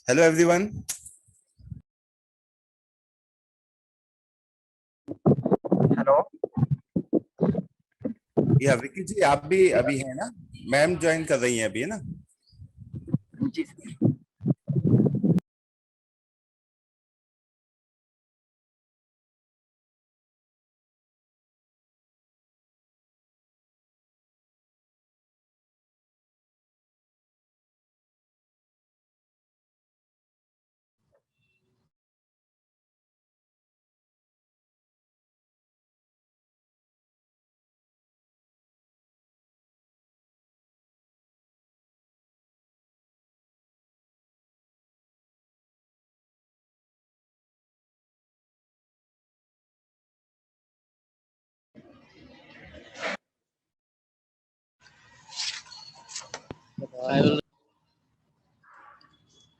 Hello everyone. Hello. या विकी जी आप भी अभी हैं ना? मैम ज्वाइन कर रही हैं अभी, है ना? जी सर।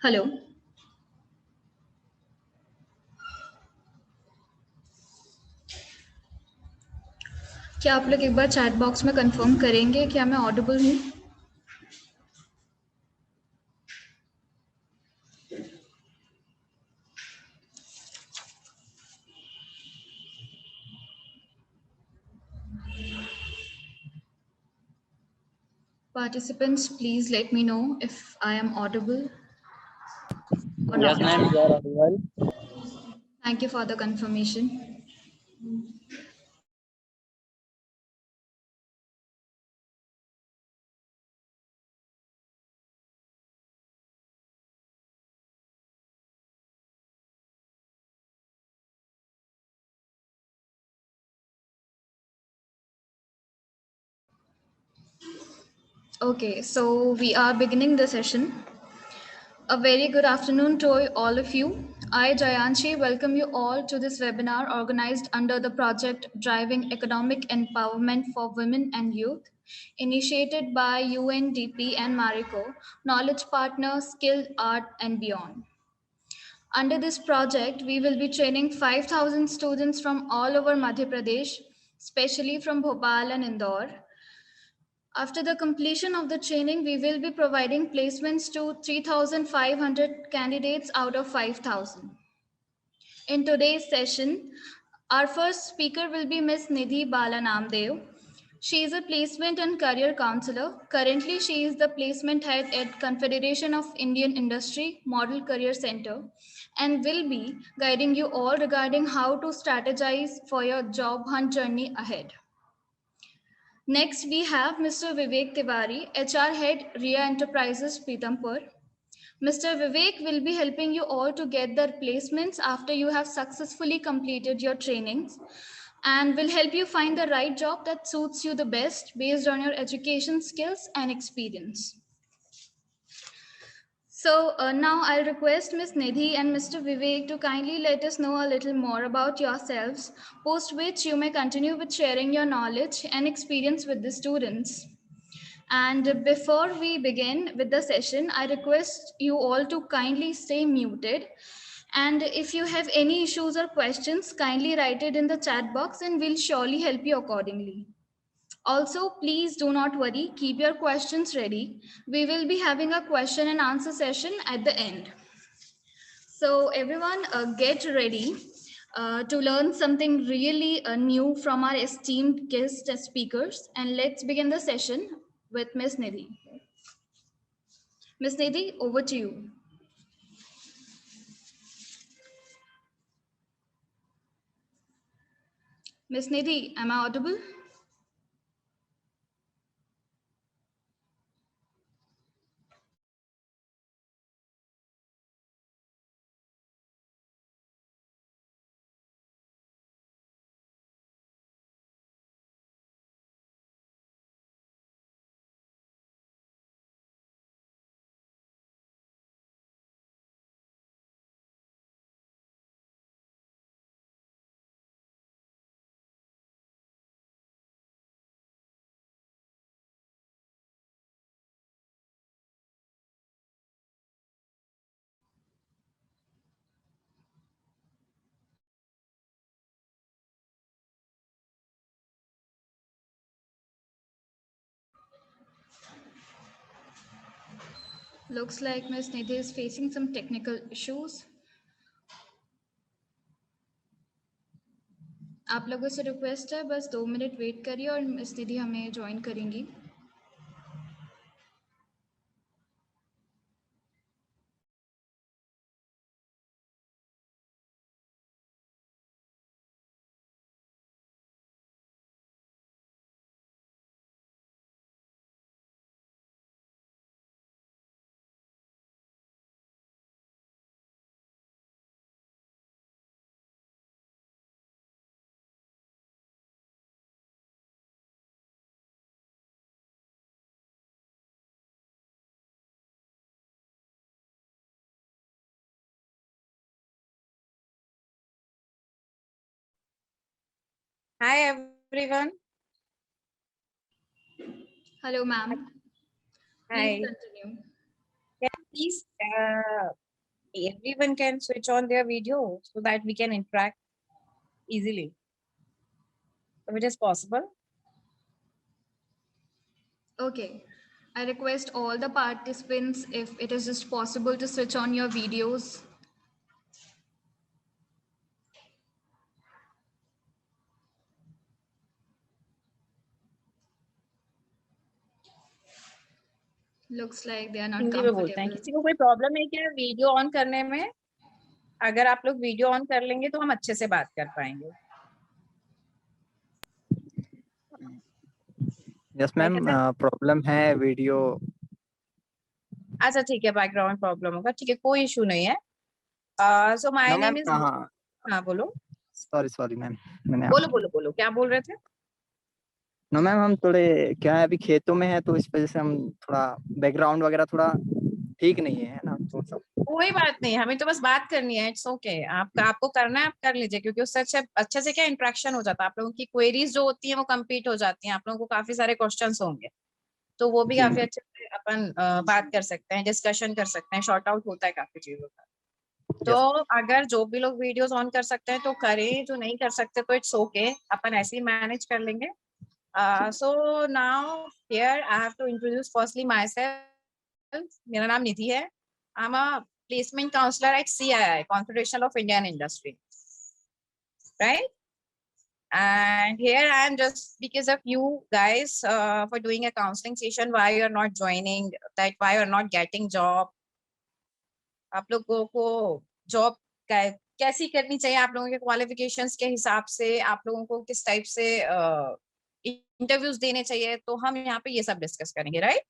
हेलो। क्या आप लोग एक बार चैट बॉक्स में कंफर्म करेंगे क्या मैं ऑडिबल हूँ? Participants, please let me know if I am audible or Yes, not. ma'am, you are audible. Thank you for the confirmation. Okay, so we are beginning the session. A very good afternoon to all of you. I, Jayanshi, welcome you all to this webinar organized under the project Driving Economic Empowerment for Women and Youth, initiated by UNDP and Marico, Knowledge Partner, Skilled Art and Beyond. Under this project, we will be training 5,000 students from all over Madhya Pradesh, especially from Bhopal and Indore. After the completion of the training, we will be providing placements to 3,500 candidates out of 5,000. In today's session, our first speaker will be Ms. Nidhi Balanamdev. She is a placement and career counselor. Currently, she is the placement head at Confederation of Indian Industry Model Career Center and will be guiding you all regarding how to strategize for your job hunt journey ahead. Next, we have Mr. Vivek Tiwari, HR Head, RIA Enterprises, Pitampur. Mr. Vivek will be helping you all to get their placements after you have successfully completed your trainings and will help you find the right job that suits you the best based on your education skills and experience. So now I'll request Ms. Nidhi and Mr. Vivek to kindly let us know a little more about yourselves, post which you may continue with sharing your knowledge and experience with the students. And before we begin with the session, I request you all to kindly stay muted. And if you have any issues or questions, kindly write it in the chat box and we'll surely help you accordingly. Also, please do not worry, keep your questions ready. We will be having a question and answer session at the end. So everyone get ready to learn something really new from our esteemed guest speakers. And let's begin the session with Ms. Nidhi. Ms. Nidhi, over to you. Ms. Nidhi, am I audible? Looks like Miss Nidhi is facing some technical issues. आप लोगों से request है बस 2 minute wait करिए और miss निधि हमें join करेंगी. Hi everyone. Hello, ma'am. Please Hi. continue. Please, everyone can switch on their video so that we can interact easily. If it is possible. Okay. I request all the participants if it is just possible to switch on your videos. Looks like they are not Hindi में बोलते हैं. comfortable. किसी को कोई problem है क्या video on करने में? अगर आप लोग वीडियो ऑन कर लेंगे तो हम अच्छे से बात कर पाएंगे. यस मैम, प्रॉब्लम है वीडियो. अच्छा ठीक है, बैकग्राउंड प्रॉब्लम होगा. ठीक है, कोई इशू नहीं है. So my no name ma'am, is. हाँ बोलो. सॉरी मैम, मैंने बोलो बोलो बोलो, क्या बोल रहे थे? नो मैम, हम थोड़े क्या है अभी खेतों में है तो इस वजह से हम थोड़ा बैकग्राउंड वगैरह थोड़ा ठीक नहीं है ना, तो सब. कोई बात नहीं, हमें तो बस बात करनी है. It's okay. आपको करना है आप कर लीजिए, क्योंकि उससे अच्छे से क्या इंटरेक्शन हो जाता है. आप लोगों की क्वेरीज जो होती है वो कंप्लीट हो जाती हैं. आप लोगों को काफी सारे क्वेश्चंस होंगे तो वो भी जी काफी मैम. अच्छे से अपन बात कर सकते हैं, डिस्कशन कर सकते हैं, शॉर्ट आउट होता है काफी चीजों का. तो अगर जो भी लोग वीडियोस ऑन कर सकते हैं तो करें, जो नहीं कर सकते तो इट्स ओके, अपन ऐसे ही मैनेज कर लेंगे. So now here I have to introduce firstly myself. मेरा नाम निधि है. I am a placement counselor at CII, Confederation of Indian Industry, right? And here I am just because of you guys for doing a counseling session. Why you are not joining? That why you are not getting job? आप लोगों को job कैसी करनी चाहिए, आप लोगों के qualifications के हिसाब से आप लोगों को किस टाइप से इंटरव्यूज देने चाहिए, तो हम यहाँ पे ये सब डिस्कस करेंगे, राइट?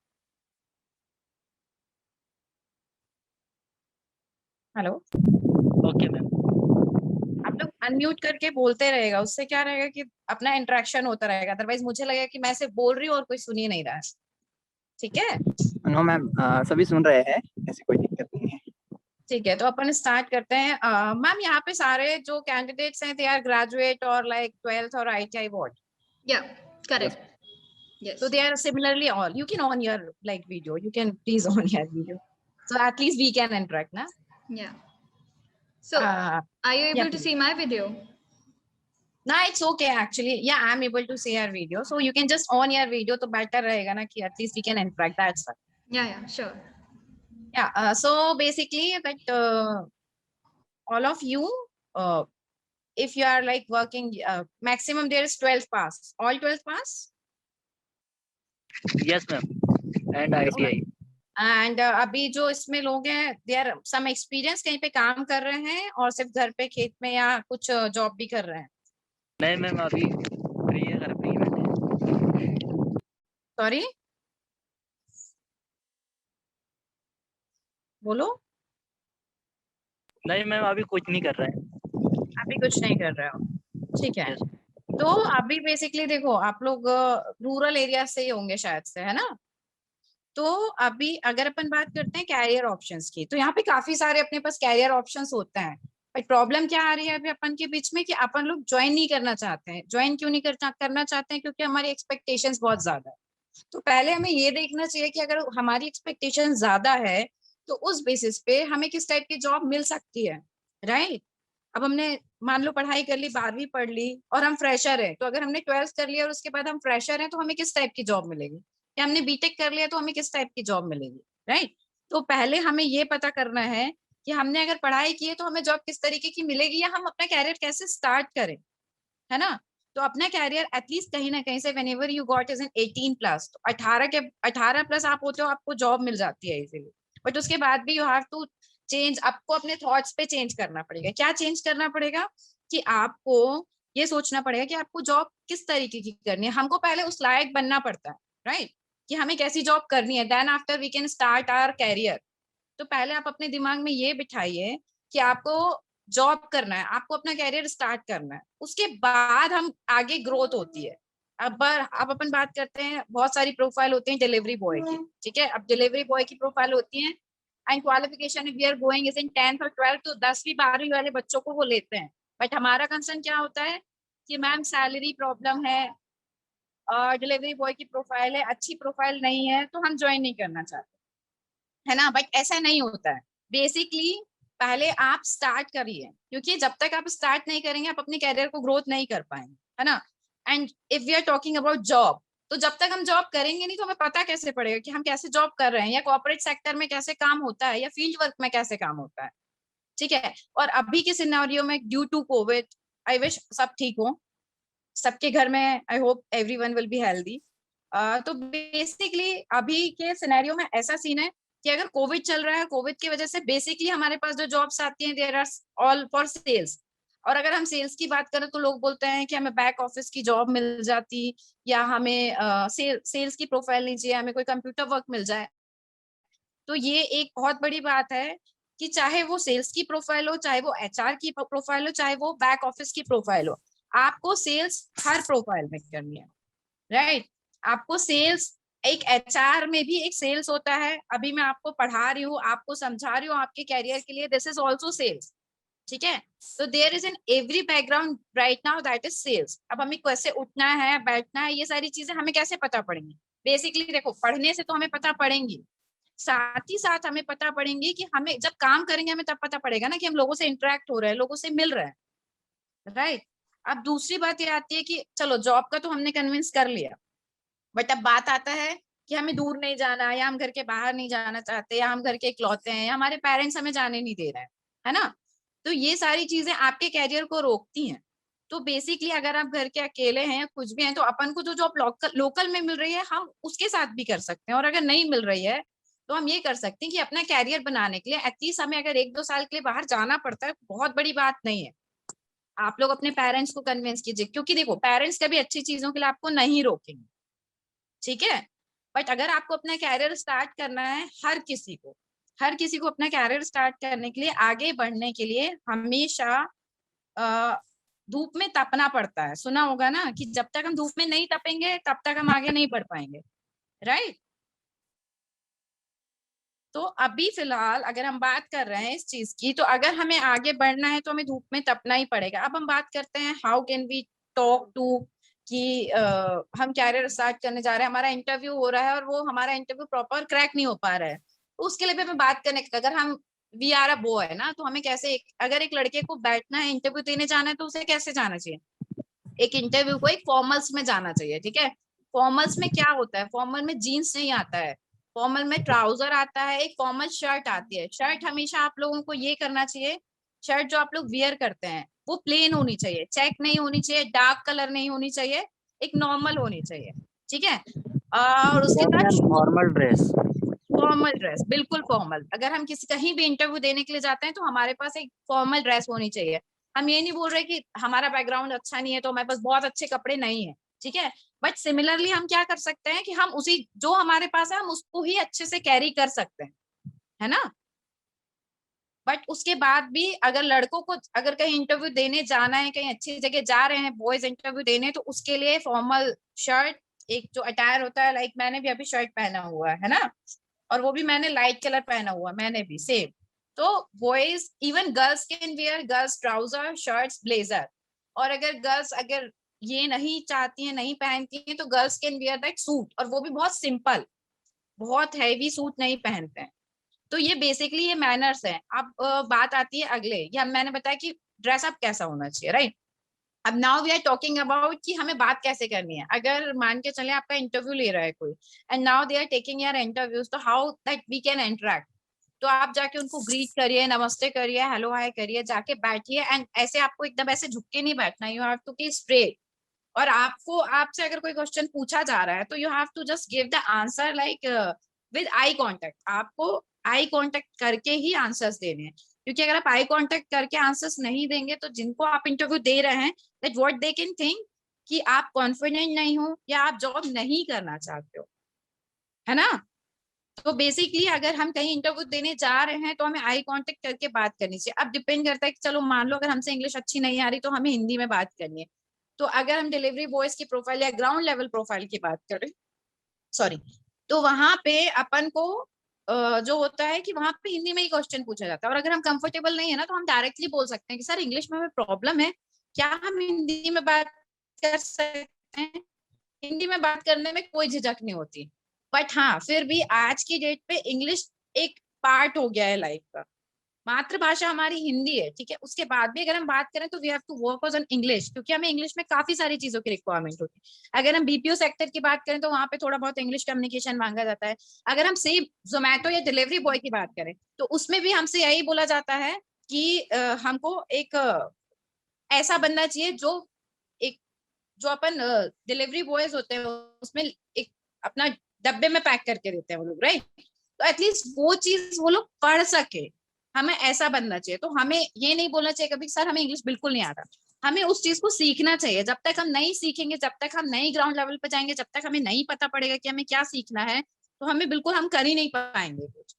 हेलो. Okay ma'am. आप लोग अनम्यूट करके बोलते रहेगा, उससे क्या रहेगा कि अपना इंटरेक्शन होता रहेगा. अदरवाइज मुझे लगेगा कि मैं सिर्फ बोल रही हूँ और कोई सुन ही नहीं रहा है. ठीक है? नो मैम, सभी सुन रहे हैं, ऐसी कोई दिक्कत नहीं है. ठीक है, तो अपन स्टार्ट करते हैं. मैम यहाँ पे सारे जो कैंडिडेट्स हैं दे आर ग्रेजुएट और लाइक 12th और ITI board. Yeah, correct. Yes. So they are similarly all. You can on your like video. You can please on your video. So at least we can interact, na? Yeah. So, are you able yeah, to please. see my video? No, it's okay actually. Yeah, I'm able to see your video. So you can just on your video, तो better रहेगा ना कि at least we can interact. That's fine. Yeah, sure. Yeah. So basically, that all of you, if you are like working, maximum there is 12th pass. All 12th pass. Yes ma'am, and ITI. And अभी जो इसमें लोग हैं they are some experience, कहीं पे काम कर रहे हैं और सिर्फ घर पे खेत में या कुछ जॉब भी कर रहे हैं. नहीं मैम, अभी फ्री है, घर पे ही बैठे. सॉरी, बोलो. नहीं मैम, अभी कुछ नहीं कर रहे हैं. अभी कुछ नहीं कर रहे हो, ठीक है. तो अभी बेसिकली देखो, आप लोग रूरल एरिया से ही होंगे शायद से, है ना? तो अभी अगर अपन बात करते हैं कैरियर ऑप्शंस की, तो यहाँ पे काफी सारे अपने पास कैरियर ऑप्शंस होते हैं. बट प्रॉब्लम क्या आ रही है अभी अपन के बीच में कि अपन लोग ज्वाइन नहीं करना चाहते हैं. ज्वाइन क्यों नहीं करना चाहते हैं? क्योंकि हमारी एक्सपेक्टेशंस बहुत ज्यादा है. तो पहले हमें ये देखना चाहिए कि अगर हमारी एक्सपेक्टेशन ज्यादा है तो उस बेसिस पे हमें किस टाइप की जॉब मिल सकती है, राइट? अब हमने मान लो पढ़ाई कर ली, 12वीं पढ़ ली और हम फ्रेशर हैं, तो अगर हमने 12th कर लिया और उसके बाद हम फ्रेशर हैं तो हमें किस टाइप की जॉब मिलेगी? या हमने बीटेक कर लिया तो हमें किस टाइप की जॉब मिलेगी, राइट? तो पहले हमें ये पता करना है कि हमने अगर पढ़ाई की है तो हमें जॉब किस तरीके की मिलेगी, या हम अपना कैरियर कैसे स्टार्ट करें, है ना। तो अपना कैरियर एटलीस्ट कहीं ना कहीं से whenever you got is an 18 plus, तो 18 प्लस आप होते हो, आपको जॉब मिल जाती है इजीली। बट उसके बाद भी यू हैव टू चेंज, आपको अपने थॉट्स पे चेंज करना पड़ेगा। क्या चेंज करना पड़ेगा कि आपको ये सोचना पड़ेगा कि आपको जॉब किस तरीके की करनी है। हमको पहले उस लायक बनना पड़ता है, राइट, कि हमें कैसी जॉब करनी है, then after we can start our career. तो पहले आप अपने दिमाग में ये बिठाइए कि आपको जॉब करना है, आपको अपना कैरियर स्टार्ट करना है, उसके बाद हम आगे ग्रोथ होती है। अब अपन बात करते हैं, बहुत सारी प्रोफाइल होती है डिलीवरी बॉय की, ठीक है। अब डिलीवरी बॉय की प्रोफाइल होती है and qualification we are going is in 10th और 12th, तो 10वीं 12वीं वाले बच्चों को वो लेते हैं। बट हमारा कंसर्न क्या होता है कि मैम सैलरी प्रॉब्लम है, डिलीवरी बॉय की प्रोफाइल है, अच्छी प्रोफाइल नहीं है, तो हम ज्वाइन नहीं करना चाहते, है ना। बट ऐसा नहीं होता है। बेसिकली पहले आप स्टार्ट करिए, क्योंकि जब तक आप स्टार्ट नहीं करेंगे आप अपने कैरियर को ग्रोथ नहीं कर पाएंगे, है ना। And if we are talking about job, तो जब तक हम जॉब करेंगे नहीं तो हमें पता कैसे पड़ेगा कि हम कैसे जॉब कर रहे हैं, या कॉर्पोरेट सेक्टर में कैसे काम होता है, या फील्ड वर्क में कैसे काम होता है, ठीक है। और अभी के सिनेरियो में due to Covid, I wish सब ठीक हो, सबके घर में, I hope everyone will be healthy. तो बेसिकली अभी के सिनेरियो में ऐसा सीन है कि अगर कोविड चल रहा है, कोविड की वजह से बेसिकली हमारे पास जो जॉब्स आती हैं there are all for sales. और अगर हम सेल्स की बात करें तो लोग बोलते हैं कि हमें बैक ऑफिस की जॉब मिल जाती, या हमें सेल्स की प्रोफाइल नहीं चाहिए, हमें कोई कंप्यूटर वर्क मिल जाए। तो ये एक बहुत बड़ी बात है कि चाहे वो सेल्स की प्रोफाइल हो, चाहे वो एचआर की प्रोफाइल हो, चाहे वो बैक ऑफिस की प्रोफाइल हो, आपको सेल्स हर प्रोफाइल में करनी है, राइट। आपको सेल्स, एक एचआर में भी एक सेल्स होता है। अभी मैं आपको पढ़ा रही हूँ, आपको समझा रही हूँ आपके कैरियर के लिए, दिस इज ऑल्सो सेल्स, ठीक है। तो there is in every background right now that is sales. अब हमें कैसे उठना है, बैठना है, ये सारी चीजें हमें कैसे पता पड़ेंगी। बेसिकली देखो, पढ़ने से तो हमें पता पड़ेंगी, साथ ही साथ हमें पता पड़ेंगी कि हमें जब काम करेंगे हमें तब पता पड़ेगा ना कि हम लोगों से इंटरेक्ट हो रहे हैं, लोगों से मिल रहे हैं, राइट। अब दूसरी बात ये आती है कि चलो जॉब का तो हमने कन्विंस कर लिया, बट अब बात आता है कि हमें दूर नहीं जाना, या हम घर के बाहर नहीं जाना चाहते, या हम घर के इकलौते हैं, या हमारे पेरेंट्स हमें जाने नहीं दे रहे हैं, है ना। तो ये सारी चीजें आपके कैरियर को रोकती हैं। तो बेसिकली अगर आप घर के अकेले हैं या कुछ भी हैं, तो अपन को जो जॉब लोकल में मिल रही है हम उसके साथ भी कर सकते हैं, और अगर नहीं मिल रही है तो हम ये कर सकते हैं कि अपना कैरियर बनाने के लिए एटलीस्ट हमें अगर 1-2 साल के लिए बाहर जाना पड़ता है, बहुत बड़ी बात नहीं है। आप लोग अपने पेरेंट्स को कन्विंस कीजिए, क्योंकि देखो पेरेंट्स कभी अच्छी चीजों के लिए आपको नहीं रोकेंगे, ठीक है। बट अगर आपको अपना कैरियर स्टार्ट करना है, हर किसी को अपना कैरियर स्टार्ट करने के लिए, आगे बढ़ने के लिए हमेशा धूप में तपना पड़ता है। सुना होगा ना कि जब तक हम धूप में नहीं तपेंगे तब तक हम आगे नहीं बढ़ पाएंगे, राइट। तो अभी फिलहाल अगर हम बात कर रहे हैं इस चीज की, तो अगर हमें आगे बढ़ना है तो हमें धूप में तपना ही पड़ेगा। अब हम बात करते हैं how can we talk to कि हम कैरियर स्टार्ट करने जा रहे हैं, हमारा इंटरव्यू हो रहा है और वो हमारा इंटरव्यू प्रॉपर क्रैक नहीं हो पा रहा है, तो उसके लिए भी हमें बात करने, अगर हम वी आर अ बॉय है ना, तो हमें कैसे अगर एक लड़के को बैठना है इंटरव्यू देने जाना है तो उसे कैसे जाना चाहिए, एक इंटरव्यू को एक फॉर्मल्स में जाना चाहिए, ठीक है। फॉर्मल्स में क्या होता है, फॉर्मल में जीन्स नहीं आता है, फॉर्मल में ट्राउजर आता है, एक फॉर्मल शर्ट आती है। शर्ट हमेशा आप लोगों को ये करना चाहिए, शर्ट जो आप लोग वियर करते हैं वो प्लेन होनी चाहिए, चेक नहीं होनी चाहिए, डार्क कलर नहीं होनी चाहिए, एक नॉर्मल होनी चाहिए, ठीक है। और उसके बाद फॉर्मल ड्रेस। फॉर्मल ड्रेस, बिल्कुल फॉर्मल। अगर हम किसी कहीं भी इंटरव्यू देने के लिए जाते हैं तो हमारे पास एक फॉर्मल ड्रेस होनी चाहिए। हम ये नहीं बोल रहे कि हमारा बैकग्राउंड अच्छा नहीं है तो हमारे पास बहुत अच्छे कपड़े नहीं है, ठीक है। बट सिमिलरली हम क्या कर सकते हैं कि हम उसी जो हमारे पास है हम उसको ही अच्छे से कैरी कर सकते हैं, है ना। बट उसके बाद भी अगर लड़कों को अगर कहीं इंटरव्यू देने जाना है, कहीं अच्छी जगह जा रहे हैं बॉयज इंटरव्यू देने, तो उसके लिए फॉर्मल शर्ट, एक जो अटायर होता है, लाइक मैंने भी अभी शर्ट पहना हुआ है ना, और वो भी मैंने लाइट कलर पहना हुआ, मैंने भी सेम। तो boys, even girls can wear girls trouser, shirts, blazer. और अगर गर्ल्स अगर ये नहीं चाहती हैं, नहीं पहनती हैं, तो girls can wear that suit, और वो भी बहुत सिंपल, बहुत हैवी सूट नहीं पहनते हैं। तो ये बेसिकली ये मैनर्स है। अब बात आती है अगले, या मैंने बताया कि ड्रेसअप कैसा होना चाहिए, राइट। अब now we are talking about कि हमें बात कैसे करनी है। अगर मान के चले आपका इंटरव्यू ले रहा है कोई, and now they are taking your interviews, तो how that we can interact. तो आप जाके उनको ग्रीट करिए, नमस्ते करिए, हेलो हाय करिए, जाके बैठिए एंड ऐसे आपको एकदम ऐसे झुक के नहीं बैठना, you have to be straight. और आपको आपसे अगर कोई क्वेश्चन पूछा जा रहा है तो you have to just give the answer like with eye contact. आपको आई कांटेक्ट करके ही आंसर्स देने हैं, क्योंकि अगर आप आई कांटेक्ट करके आंसर्स नहीं देंगे तो जिनको आप इंटरव्यू दे रहे हैं that what they can think कि आप कॉन्फिडेंट नहीं हो या आप जॉब नहीं करना चाहते हो, है ना। तो बेसिकली अगर हम कहीं इंटरव्यू देने जा रहे हैं तो हमें आई कांटेक्ट करके बात करनी चाहिए। अब डिपेंड करता है कि चलो मान लो अगर हमसे इंग्लिश अच्छी नहीं आ रही तो हमें हिंदी में बात करनी है, तो अगर हम डिलीवरी बॉयज की प्रोफाइल या ग्राउंड लेवल प्रोफाइल की बात करें, सॉरी, तो वहां पे अपन को जो होता है कि वहां पे हिंदी में ही क्वेश्चन पूछा जाता है। और अगर हम कंफर्टेबल नहीं है ना तो हम डायरेक्टली बोल सकते हैं कि सर इंग्लिश में हमें प्रॉब्लम है, क्या हम हिंदी में बात कर सकते हैं। हिंदी में बात करने में कोई झिझक नहीं होती, बट हाँ फिर भी आज की डेट पे इंग्लिश एक पार्ट हो गया है लाइफ का। मातृभाषा हमारी हिंदी है, ठीक है, उसके बाद भी अगर हम बात करें तो we have to work on English, क्योंकि हमें इंग्लिश में काफी सारी चीजों की रिक्वायरमेंट होती है। अगर हम बीपीओ सेक्टर की बात करें तो वहां पे थोड़ा बहुत इंग्लिश कम्युनिकेशन मांगा जाता है। अगर हम सेम जोमेटो या डिलीवरी बॉय की बात करें तो उसमें भी हमसे यही बोला जाता है कि हमको एक ऐसा बंदा चाहिए जो एक जो अपन डिलीवरी बॉयज होते हैं उसमें एक अपना डब्बे में पैक करके देते हैं वो लोग, राइट। तो एटलीस्ट वो चीज वो लोग पढ़ सके, हमें ऐसा बनना चाहिए। तो हमें ये नहीं बोलना चाहिए कभी सर हमें इंग्लिश बिल्कुल नहीं आता, हमें उस चीज को सीखना चाहिए। जब तक हम नहीं सीखेंगे, जब तक हम नहीं ग्राउंड लेवल पे जाएंगे, जब तक हमें नहीं पता पड़ेगा कि हमें क्या सीखना है, तो हमें बिल्कुल हम कर ही नहीं पाएंगे कुछ।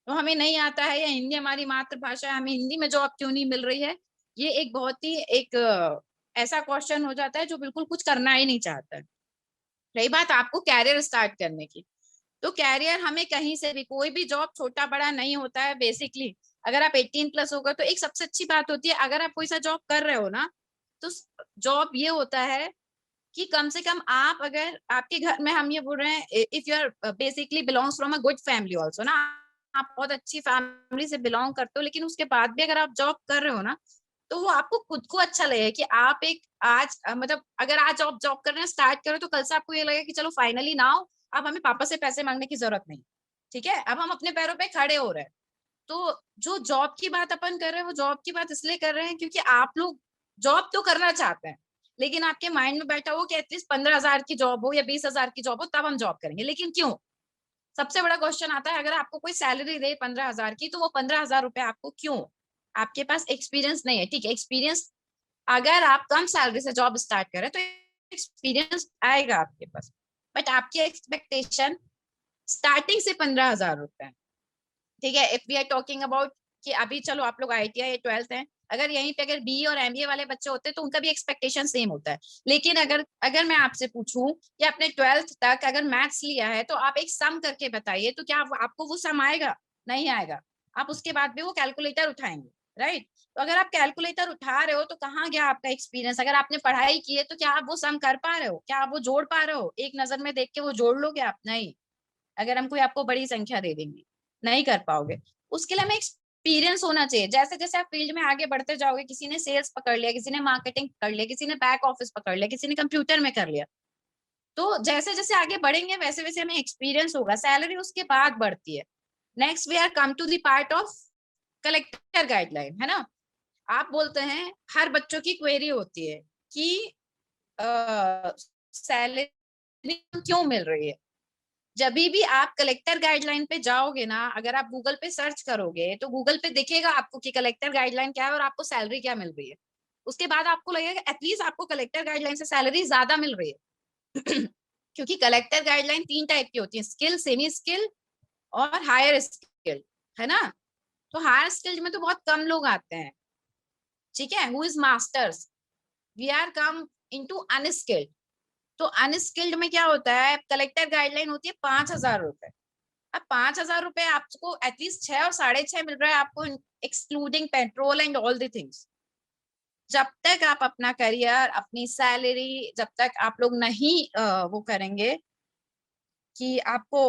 तो हमें नहीं आता है या हिंदी हमारी मातृभाषा है, हमें हिंदी में जॉब क्यों नहीं मिल रही है, ये एक बहुत ही एक ऐसा क्वेश्चन हो जाता है जो बिल्कुल कुछ करना ही नहीं चाहता है। रही बात आपको कैरियर स्टार्ट करने की, तो कैरियर हमें कहीं से भी, कोई भी जॉब छोटा बड़ा नहीं होता है बेसिकली। अगर आप 18+ होगा तो एक सबसे अच्छी बात होती है, अगर आप कोई सा जॉब कर रहे हो ना, तो जॉब ये होता है कि कम से कम आप, अगर आपके घर में, हम ये बोल रहे हैं if you are basically belongs from a good family also ना, आप बहुत अच्छी फैमिली से बिलोंग करते हो, लेकिन उसके बाद भी अगर आप जॉब कर रहे हो ना, तो वो आपको खुद को अच्छा लगेगा कि आप एक आज मतलब अगर आज आप जॉब करना स्टार्ट करो तो कल से आपको ये लगेगा कि चलो फाइनली नाउ अब हमें पापा से पैसे मांगने की जरूरत नहीं, ठीक है, अब हम अपने पैरों पे खड़े हो रहे हैं। तो जो जॉब की बात अपन कर रहे हैं वो जॉब की बात इसलिए कर रहे हैं क्योंकि आप लोग जॉब तो करना चाहते हैं, लेकिन आपके माइंड में बैठा हो कि एटलीस्ट 15,000 की जॉब हो या 20,000 की जॉब हो तब हम जॉब करेंगे। लेकिन क्यों? सबसे बड़ा क्वेश्चन आता है, अगर आपको कोई सैलरी दे 15,000 की तो वो 15,000 रुपए आपको क्यों? आपके पास एक्सपीरियंस नहीं है, ठीक है, एक्सपीरियंस अगर आप कम सैलरी से जॉब स्टार्ट करें तो एक्सपीरियंस आएगा आपके पास, बट आपकी एक्सपेक्टेशन स्टार्टिंग से 15,000 रुपए है, ठीक है। If we are talking about कि अभी चलो आप लोग ITI या 12th हैं, अगर यहीं पे अगर BE और MBA वाले बच्चे होते हैं तो उनका भी एक्सपेक्टेशन सेम होता है। लेकिन अगर अगर मैं आपसे पूछूं कि आपने 12th तक अगर मैथ्स लिया है तो आप एक सम करके बताइए, तो क्या आपको वो सम आएगा? नहीं आएगा। आप उसके बाद भी वो कैलकुलेटर उठाएंगे, राइट। तो अगर आप कैलकुलेटर उठा रहे हो तो कहाँ गया आपका एक्सपीरियंस? अगर आपने पढ़ाई की है तो क्या आप वो सम कर पा रहे हो? क्या आप वो जोड़ पा रहे हो? एक नजर में देख के वो जोड़ लोगे आप? नहीं। अगर हम कोई आपको बड़ी संख्या दे देंगे नहीं कर पाओगे। उसके लिए हमें एक्सपीरियंस होना चाहिए। जैसे जैसे आप फील्ड में आगे बढ़ते जाओगे, किसी ने सेल्स पकड़ लिया, किसी ने मार्केटिंग पकड़ लिया, किसी ने बैक ऑफिस पकड़ लिया, किसी ने कंप्यूटर में कर लिया, तो जैसे जैसे आगे बढ़ेंगे वैसे वैसे हमें एक्सपीरियंस होगा, सैलरी उसके बाद बढ़ती है। Next we are come to the part of collector guideline, है ना। आप बोलते हैं हर बच्चों की क्वेरी होती है कि सैलरी क्यों मिल रही है। जब भी आप कलेक्टर गाइडलाइन पे जाओगे ना, अगर आप गूगल पे सर्च करोगे तो गूगल पे दिखेगा आपको कि कलेक्टर गाइडलाइन क्या है और आपको सैलरी क्या मिल रही है। उसके बाद आपको लगेगा एटलीस्ट आपको कलेक्टर गाइडलाइन से सैलरी ज्यादा मिल रही है क्योंकि कलेक्टर गाइडलाइन 3 टाइप की होती है, स्किल, सेमी स्किल और हायर स्किल, है ना। तो हायर स्किल में तो बहुत कम लोग आते हैं, ठीक है, who is masters, we are come into unskilled. तो अनस्किल्ड में क्या होता है, कलेक्टर गाइडलाइन होती है 5,000 रुपए। अब 5,000 रुपए आपको एटलीस्ट 6 और 6.5 मिल रहा है आपको, excluding petrol and all the things. जब तक आप अपना करियर, अपनी सैलरी, जब तक आप लोग नहीं वो करेंगे कि आपको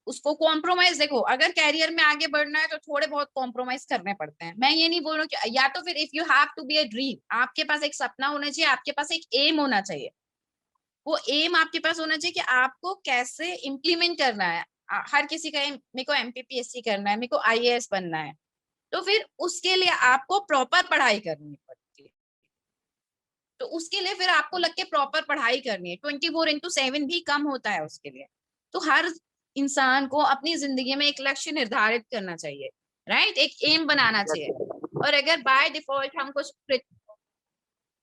उसको कॉम्प्रोमाइज, देखो अगर कैरियर में आगे बढ़ना है तो थोड़े बहुत कॉम्प्रोमाइज करने पड़ते हैं। मैं ये नहीं बोल रहा हूँ कि या तो फिर if you have to be a dream, आपके पास एक सपना होना चाहिए, आपके पास एक एम होना चाहिए। वो एम आपके पास होना चाहिए कि आपको कैसे इम्प्लीमेंट करना है। हर किसी का मेरे को MPPSC करना है, मेरे को IAS बनना है, तो फिर उसके लिए आपको प्रॉपर पढ़ाई करनी पड़ती है। तो उसके लिए फिर आपको लग के प्रॉपर पढ़ाई करनी है, 24/7 भी कम होता है उसके लिए। तो हर इंसान को अपनी जिंदगी में एक लक्ष्य निर्धारित करना चाहिए, राइट, एक एम बनाना चाहिए। और अगर बाय डिफॉल्ट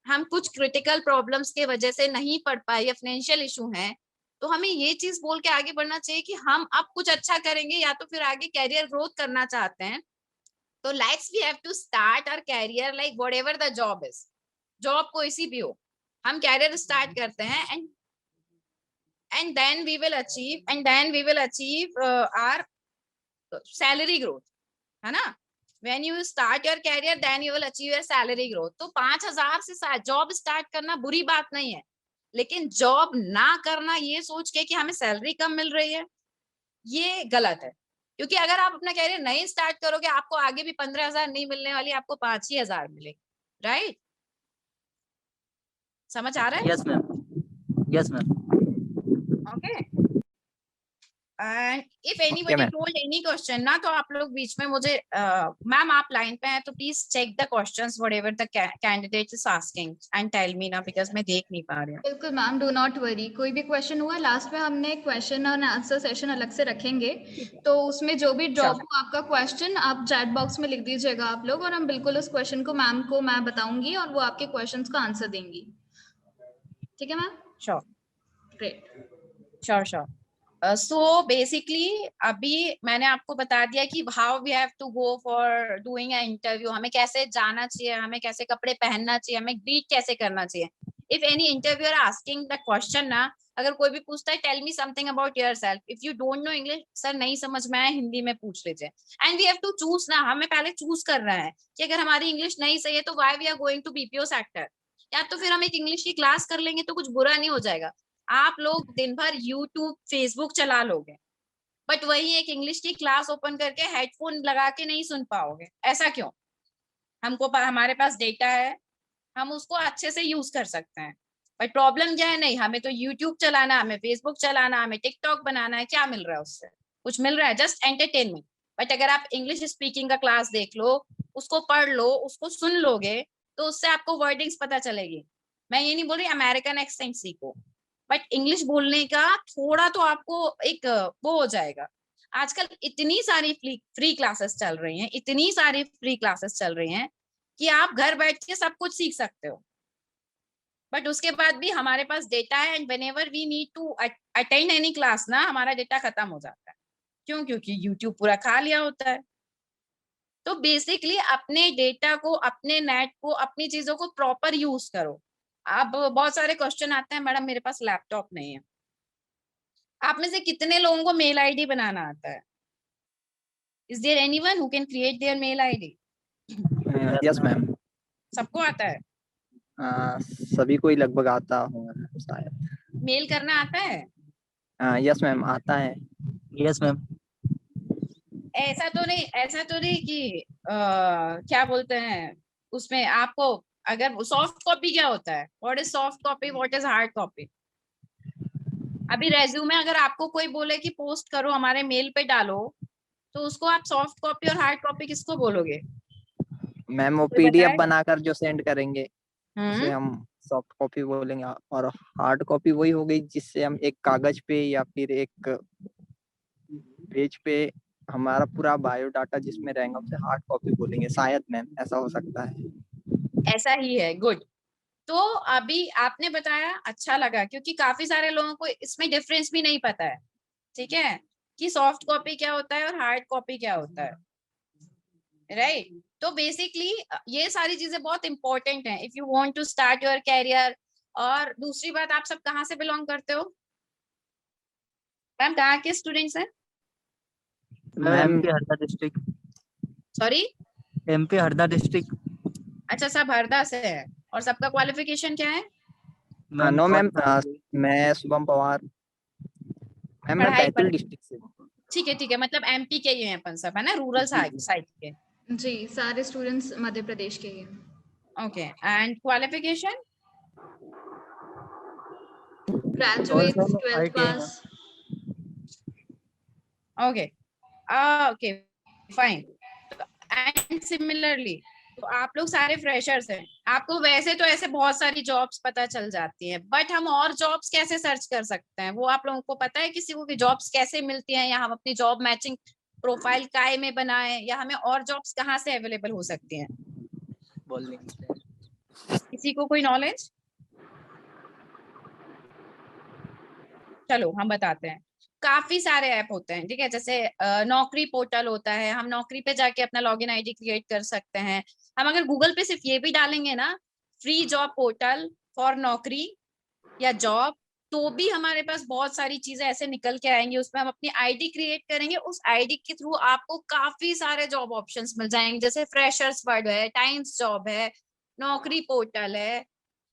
हम कुछ क्रिटिकल प्रॉब्लम्स के वजह से नहीं पढ़ पाए या फाइनेंशियल इशू है, तो हमें ये चीज बोल के आगे बढ़ना चाहिए कि हम अब कुछ अच्छा करेंगे, या तो फिर आगे कैरियर ग्रोथ करना चाहते हैं, तो likes we have to start our career like whatever the job is, job कोई सी भी हो, हम कैरियर स्टार्ट करते हैं and then we will achieve our salary growth, है ना। when you start your career then you will achieve your salary growth। तो 5,000 से जॉब स्टार्ट करना बुरी बात नहीं है, लेकिन जॉब ना करना ये सोच के कि हमें सैलरी कम मिल रही है, ये गलत है। क्योंकि अगर आप अपना कैरियर नहीं स्टार्ट करोगे, आपको आगे भी 15,000 नहीं मिलने वाली, आपको 5,000 मिलेगी, राइट। समझ आ रहा है? Yes ma'am, yes ma'am. Okay. And if anybody ma'am. told any question ना, तो आप लोग बीच में मुझे मैम आप लाइन पे हैं तो please check the questions whatever the candidate is asking and tell me ना, बिकॉज़ मैं देख नहीं पा रही हूँ। बिल्कुल मैम, डू नॉट वरी। कोई भी क्वेश्चन हुआ लास्ट में हमने क्वेश्चन और आंसर सेशन अलग से रखेंगे, तो उसमें जो भी ड्रॉप हो आपका क्वेश्चन आप चैट बॉक्स में लिख दीजिएगा आप लोग, और हम बिल्कुल उस क्वेश्चन को मैम को मैं बताऊंगी और वो आपके क्वेश्चंस का आंसर देंगी। ठीक है ma'am? Sure, great. Sure. So basically अभी मैंने आपको बता दिया कि how we have to go for doing a interview, हमें कैसे जाना चाहिए, हमें कैसे कपड़े पहनना चाहिए, हमें ग्रीट कैसे करना चाहिए। If any interviewer asking the question ना, अगर कोई भी पूछता है tell me something about yourself, if you don't know English, sir नहीं समझ में आया हिंदी में पूछ लीजिए। And we have to choose ना, हमें पहले चूज करना है कि अगर हमारी इंग्लिश नहीं सही है तो why we are going to BPO sector, या तो फिर हम एक इंग्लिश की क्लास कर लेंगे तो कुछ बुरा नहीं हो जाएगा। आप लोग दिन भर यूट्यूब फेसबुक चला लोगे, बट वही एक इंग्लिश की क्लास ओपन करके हेडफोन लगा के नहीं सुन पाओगे। ऐसा क्यों? हमारे पास डेटा है, हम उसको अच्छे से यूज कर सकते हैं। बट प्रॉब्लम क्या है, नहीं हमें तो यूट्यूब चलाना, हमें फेसबुक चलाना, हमें टिकटॉक बनाना है, क्या मिल रहा है उससे? कुछ मिल रहा है? Just entertainment. बट अगर आप इंग्लिश स्पीकिंग का क्लास देख लो, उसको पढ़ लो, उसको सुन लोगे, तो उससे आपको वर्डिंग्स पता चलेगी। मैं ये नहीं बोल रही अमेरिकन एक्सेंट सीखो, बट इंग्लिश बोलने का थोड़ा तो आपको एक वो हो जाएगा। आजकल इतनी सारी फ्री क्लासेस चल रही हैं, इतनी सारी फ्री क्लासेस चल रही हैं कि आप घर बैठ के सब कुछ सीख सकते हो। बट उसके बाद भी हमारे पास डेटा है, and whenever we need to attend any class ना, हमारा डेटा खत्म हो जाता है। क्यों? क्योंकि यूट्यूब पूरा खा लिया होता है। तो बेसिकली अपने डेटा को, अपने नेट को, अपनी चीजों को प्रॉपर यूज करो। अब बहुत सारे क्वेश्चन आते हैं, मैडम मेरे पास लैपटॉप नहीं है। आप में से कितने लोगों को मेल आईडी बनाना आता है? Is there anyone who can create there mail ID? Yes ma'am, सबको आता है? सभी को ही लगभग आता होगा शायद। मेल करना आता है? यस मैम, आता है। Yes ma'am. ऐसा तो नहीं कि क्या बोलते हैं उसमें आपको, अगर सॉफ्ट कॉपी क्या होता है, what is soft copy, what is hard copy? अभी रेज्यूमे अगर आपको कोई बोले कि पोस्ट करो हमारे मेल पे डालो, तो उसको आप सॉफ्ट कॉपी और हार्ड कॉपी किसको बोलोगे? मैम वो कोई PDF बताएगा? बनाकर जो सेंड करेंगे उसे हम सॉफ्ट कॉपी बोलेंगे, और हार्ड कॉपी वही हो गई जिससे हम एक कागज पे या फिर एक पेज पे हमारा पूरा बायोडाटा जिसमें रहेगा उसे हार्ड कॉपी बोलेंगे शायद मैम, ऐसा हो सकता है। ऐसा ही है, गुड। तो अभी आपने बताया, अच्छा लगा, क्योंकि काफी सारे लोगों को इसमें डिफरेंस भी नहीं पता है, ठीक है, कि सॉफ्ट कॉपी क्या होता है और हार्ड कॉपी क्या होता है, राइट। तो बेसिकली ये सारी चीजें बहुत इंपॉर्टेंट हैं if you want to start your career. और दूसरी बात, आप सब कहाँ से बिलोंग करते हो? मैम कहाँ के स्टूडेंट्स हैं? Ma'am MP Harda district. Sorry? MP Harda district. अच्छा, सब हरदा से है। और सबका क्वालिफिकेशन क्या है? नो मैम, मैं शुभम पवार मैम, मैं पढ़ाई बैतूल डिस्ट्रिक्ट से। ठीक है, मतलब MP के ही हैं अपन सब, है ना, रूरल साइड के? जी, सारे स्टूडेंट्स मध्य प्रदेश के ही। Okay, and qualification? Graduate, 12th पास। Okay okay fine. And similarly तो आप लोग सारे फ्रेशर्स हैं, आपको वैसे तो ऐसे बहुत सारी जॉब्स पता चल जाती हैं, बट हम और जॉब्स कैसे सर्च कर सकते हैं वो आप लोगों को पता है? किसी को भी जॉब्स कैसे मिलती हैं, या हम अपनी जॉब मैचिंग प्रोफाइल काय में बनाएं, या हमें और जॉब्स कहाँ से अवेलेबल हो सकती हैं? बोल देंगे। किसी को कोई नॉलेज? चलो हम बताते हैं। काफी सारे ऐप होते हैं, ठीक है, जैसे नौकरी पोर्टल होता है, हम नौकरी पे जाके अपना लॉगिन आईडी क्रिएट कर सकते हैं। हम अगर गूगल पे सिर्फ ये भी डालेंगे ना, फ्री जॉब पोर्टल फॉर नौकरी या जॉब, तो भी हमारे पास बहुत सारी चीजें ऐसे निकल के आएंगी। उसमें हम अपनी आईडी क्रिएट करेंगे, उस आईडी के थ्रू आपको काफी सारे जॉब ऑप्शंस मिल जाएंगे, जैसे फ्रेशर्स वर्ड है, टाइम्स जॉब है, नौकरी पोर्टल है।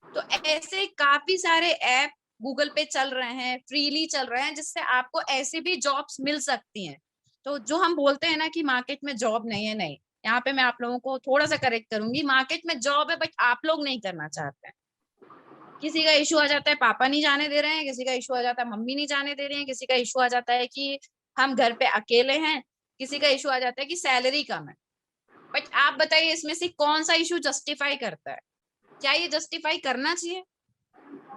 तो ऐसे काफी सारे ऐप गूगल पे चल रहे हैं, फ्रीली चल रहे हैं, जिससे आपको ऐसे भी जॉब्स मिल सकती हैं। तो जो हम बोलते हैं ना कि मार्केट में जॉब नहीं है, नहीं, यहाँ पे मैं आप लोगों को थोड़ा सा करेक्ट करूंगी, मार्केट में जॉब है, बट आप लोग नहीं करना चाहते हैं। किसी का इशू आ जाता है पापा नहीं जाने दे रहे हैं, किसी का इशू आ जाता है मम्मी नहीं जाने दे रही है, किसी का इशू आ जाता है कि हम घर पे अकेले हैं, किसी का इशू आ जाता है कि सैलरी कम है। बट आप बताइए इसमें से कौन सा इशू जस्टिफाई करता है? क्या ये जस्टिफाई करना चाहिए?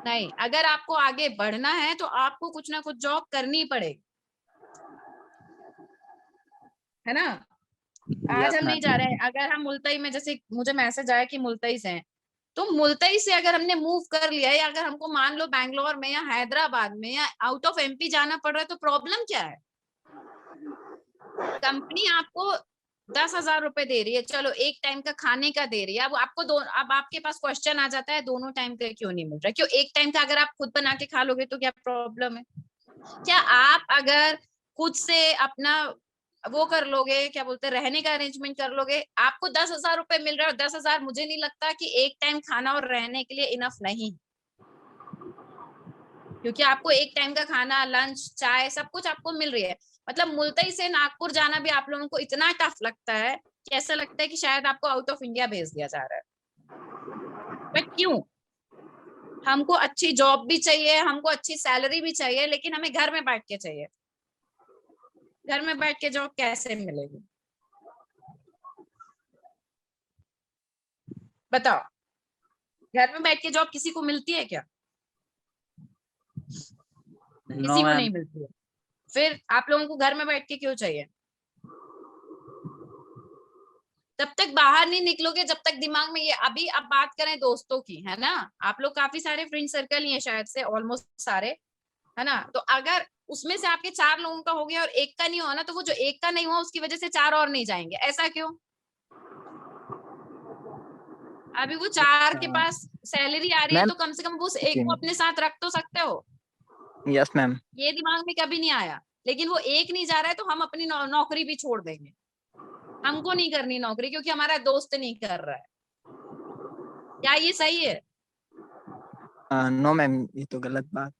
नहीं। अगर आपको आगे बढ़ना है तो आपको कुछ ना कुछ जॉब करनी पड़ेगी, है ना? आज यस हम नहीं मैम। जा रहे हैं, अगर हम मुल्तई में, जैसे मुझे मैसेज आया कि मुल्तई से हैं, तो मुल्तई से अगर हमने मूव कर लिया है, या अगर हमको मान लो बैंगलोर में या हैदराबाद में या आउट ऑफ एमपी जाना पड़ रहा है, तो प्रॉब्लम क्या है? कंपनी आपको 10,000 रुपए दे रही है, चलो एक टाइम का खाने का दे रही है, अब आपको अब आपके पास क्वेश्चन आ जाता है दोनों टाइम का क्यों नहीं मिल रहा? क्यों एक टाइम का अगर आप खुद बना के खा लोगे तो क्या प्रॉब्लम है? क्या आप अगर खुद से अपना वो कर लोगे, क्या बोलते हैं, रहने का अरेंजमेंट कर लोगे, आपको 10,000 रुपए मिल रहा है, और 10,000 मुझे नहीं लगता कि एक टाइम खाना और रहने के लिए इनफ नहीं, क्योंकि आपको एक टाइम का खाना, लंच, चाय, सब कुछ आपको मिल रही है। मतलब मुल्तई से नागपुर जाना भी आप लोगों को इतना टफ लगता है कि ऐसा लगता है कि शायद आपको आउट ऑफ इंडिया भेज दिया जा रहा है। बट क्यों? हमको अच्छी जॉब भी चाहिए, हमको अच्छी सैलरी भी चाहिए, लेकिन हमें घर में बैठ के चाहिए। घर में बैठ के जॉब कैसे मिलेगी? बताओ, घर में बैठ के जॉब किसी को मिलती है क्या? नो किसी को मैम। नहीं मिलती है। फिर आप लोगों को घर में बैठ के क्यों चाहिए? तब तक बाहर नहीं निकलोगे जब तक दिमाग में ये, अभी अब बात करें दोस्तों की, है ना, आप लोग काफी सारे फ्रेंड सर्कल ही है शायद से, ऑलमोस्ट सारे, है ना? तो अगर उसमें से आपके 4 लोगों का हो गया और एक का नहीं हुआ ना, तो वो जो एक का नहीं हुआ उसकी वजह से 4 और नहीं जाएंगे, ऐसा क्यों? अभी वो 4 के पास सैलरी आ रही है, मैम। तो कम से कम वो उस एक को अपने साथ रख तो सकते हो। Yes ma'am. ये दिमाग में कभी नहीं आया। लेकिन वो एक नहीं जा रहा है तो हम अपनी नौकरी भी छोड़ देंगे। हमको नहीं करनी नौकरी क्योंकि हमारा दोस्त नहीं कर रहा है। क्या ये सही है? नो मैम, ये तो गलत बात।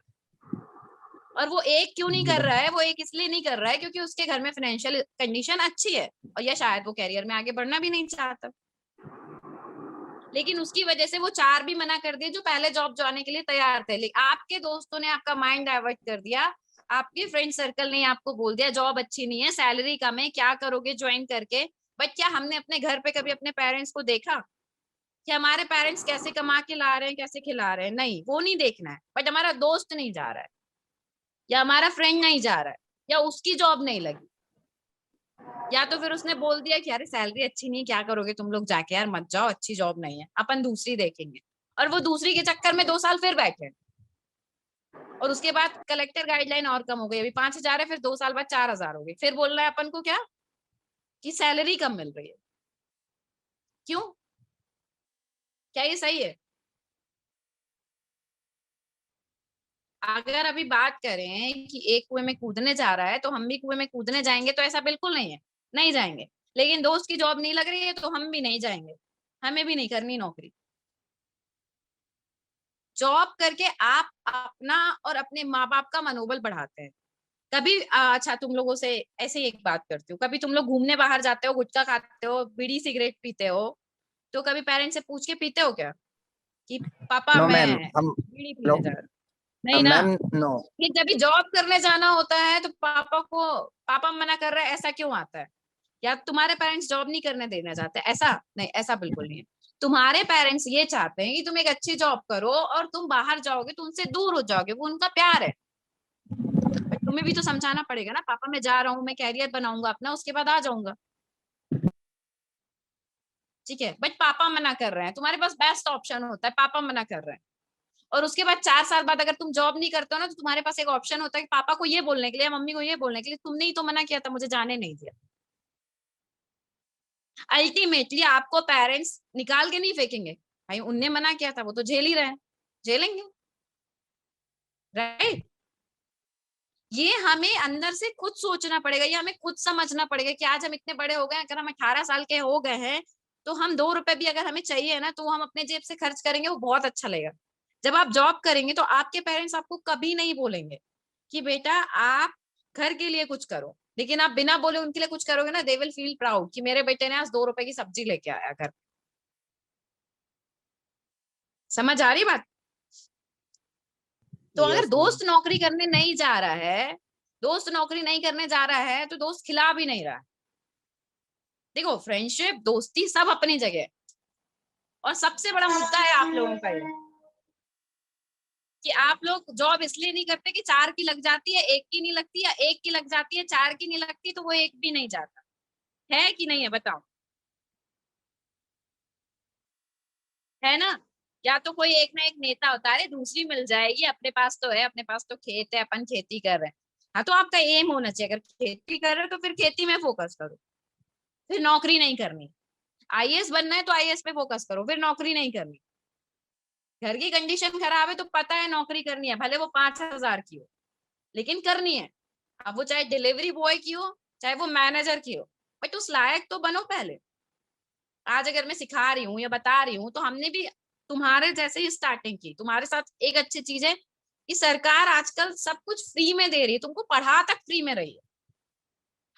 और वो एक क्यों नहीं कर रहा है? वो एक इसलिए नहीं कर रहा है क्योंकि उसके घर में फाइनेंशियल कंडीशन अच्छी है, और या शायद वो कैरियर में आगे बढ़ना भी नहीं चाहता। लेकिन उसकी वजह से वो 4 भी मना कर दिए जो पहले जॉब जाने के लिए तैयार थे। लेकिन आपके दोस्तों ने आपका माइंड डाइवर्ट कर दिया, आपके फ्रेंड सर्कल ने आपको बोल दिया जॉब अच्छी नहीं है, सैलरी कम है, क्या करोगे ज्वाइन करके? बट क्या हमने अपने घर पे कभी अपने पेरेंट्स को देखा कि हमारे पेरेंट्स कैसे कमा के ला रहे हैं, कैसे खिला रहे हैं? नहीं, वो नहीं देखना है। बट हमारा दोस्त नहीं जा रहा है, या हमारा फ्रेंड नहीं जा रहा है, या उसकी जॉब नहीं लगी, या तो फिर उसने बोल दिया कि अरे सैलरी अच्छी नहीं है, क्या करोगे तुम लोग जाके, यार मत जाओ, अच्छी जॉब नहीं है, अपन दूसरी देखेंगे। और वो दूसरी के चक्कर में 2 साल फिर बैठे, और उसके बाद कलेक्टर गाइडलाइन और कम हो गई, अभी 5,000 है, फिर 2 साल बाद 4,000 हो गई, फिर बोल रहा है अपन को क्या कि सैलरी कम मिल रही है। क्यों? क्या ये सही है? अगर अभी बात करें कि एक कुएं में कूदने जा रहा है तो हम भी कुएं में कूदने जाएंगे, तो ऐसा बिल्कुल नहीं है, नहीं जाएंगे। लेकिन दोस्त की जॉब नहीं लग रही है तो हम भी नहीं जाएंगे, हमें भी नहीं करनी नौकरी। जॉब करके आप अपना और अपने माँ बाप का मनोबल बढ़ाते हैं। कभी अच्छा, तुम लोगों से ऐसे ही एक बात करती हूँ, कभी तुम लोग घूमने बाहर जाते हो, गुटखा खाते हो, बीड़ी सिगरेट पीते हो, तो कभी पेरेंट्स से पूछ के पीते हो क्या कि पापा नो मैम। मैं हम बीड़ी पीने लोग जा रहा हूँ? नहीं ना। मैम। नो। ये जब भी जॉब करने जाना होता है तो पापा मना कर रहा है ऐसा क्यों आता है, या तुम्हारे पेरेंट्स जॉब नहीं करने देना चाहते, ऐसा नहीं, ऐसा बिल्कुल नहीं है। तुम्हारे पेरेंट्स ये चाहते हैं कि तुम एक अच्छी जॉब करो और तुम बाहर जाओगे तो उनसे दूर हो जाओगे, वो उनका प्यार है। बट तुम्हें भी तो समझाना पड़ेगा ना, पापा मैं जा रहा हूँ, मैं कैरियर बनाऊंगा अपना, उसके बाद आ जाऊंगा, ठीक है। बट पापा मना कर रहे हैं, तुम्हारे पास बेस्ट ऑप्शन होता है, पापा मना कर रहे हैं, और उसके बाद 4 साल बाद अगर तुम जॉब नहीं करते हो ना, तो तुम्हारे पास एक ऑप्शन होता है कि पापा को ये बोलने के लिए, मम्मी को ये बोलने के लिए, तुमने ही तो मना किया था, मुझे जाने नहीं दिया। अल्टीमेटली आपको पेरेंट्स निकाल के नहीं फेंकेंगे, भाई उनने मना किया था, वो तो झेल ही रहे हैं, झेलेंगे, राइट। ये हमें अंदर से खुद सोचना पड़ेगा, ये हमें खुद समझना पड़ेगा कि आज हम इतने बड़े हो गए, अगर हम 18 साल के हो गए हैं, तो हम 2 रुपए भी अगर हमें चाहिए ना, तो हम अपने जेब से खर्च करेंगे, वो बहुत अच्छा लगेगा। जब आप जॉब करेंगे तो आपके पेरेंट्स आपको कभी नहीं बोलेंगे कि बेटा आप घर के लिए कुछ करो, लेकिन आप बिना बोले उनके लिए कुछ करोगे ना, दे विल फील प्राउड कि मेरे बेटे ने आज 2 रुपए की सब्जी लेके आया घर। समझ आ रही बात? तो अगर यस मैम। दोस्त नौकरी करने नहीं जा रहा है, दोस्त नौकरी नहीं करने जा रहा है, तो दोस्त खिला भी नहीं रहा है। देखो फ्रेंडशिप दोस्ती सब अपनी जगह है, और सबसे बड़ा मुद्दा है आप लोगों का ये कि आप लोग जॉब इसलिए नहीं करते कि 4 की लग जाती है, 1 की नहीं लगती, या 1 की लग जाती है 4 की नहीं लगती, तो वो 1 भी नहीं जाता है कि नहीं है, बताओ, है ना? या तो कोई एक ना एक नेता होता है, अरे दूसरी मिल जाएगी, अपने पास तो है, अपने पास तो खेत है, अपन खेती कर रहे हैं। हाँ, तो आपका एम होना चाहिए, अगर खेती कर रहे हो तो फिर खेती में फोकस करो, फिर नौकरी नहीं करनी। आईएएस बनना है तो आईएएस पे फोकस करो, फिर नौकरी नहीं करनी। घर की कंडीशन खराब है तो पता है नौकरी करनी है, भले वो 5,000 की हो, लेकिन करनी है। अब वो चाहे डिलीवरी बॉय की हो, चाहे वो मैनेजर की हो, बट उस लायक तो बनो पहले। आज अगर मैं सिखा रही हूँ या बता रही हूँ, तो हमने भी तुम्हारे जैसे ही स्टार्टिंग की। तुम्हारे साथ एक अच्छी चीज है कि सरकार आजकल सब कुछ फ्री में दे रही है, तुमको पढ़ा तक फ्री में रही है।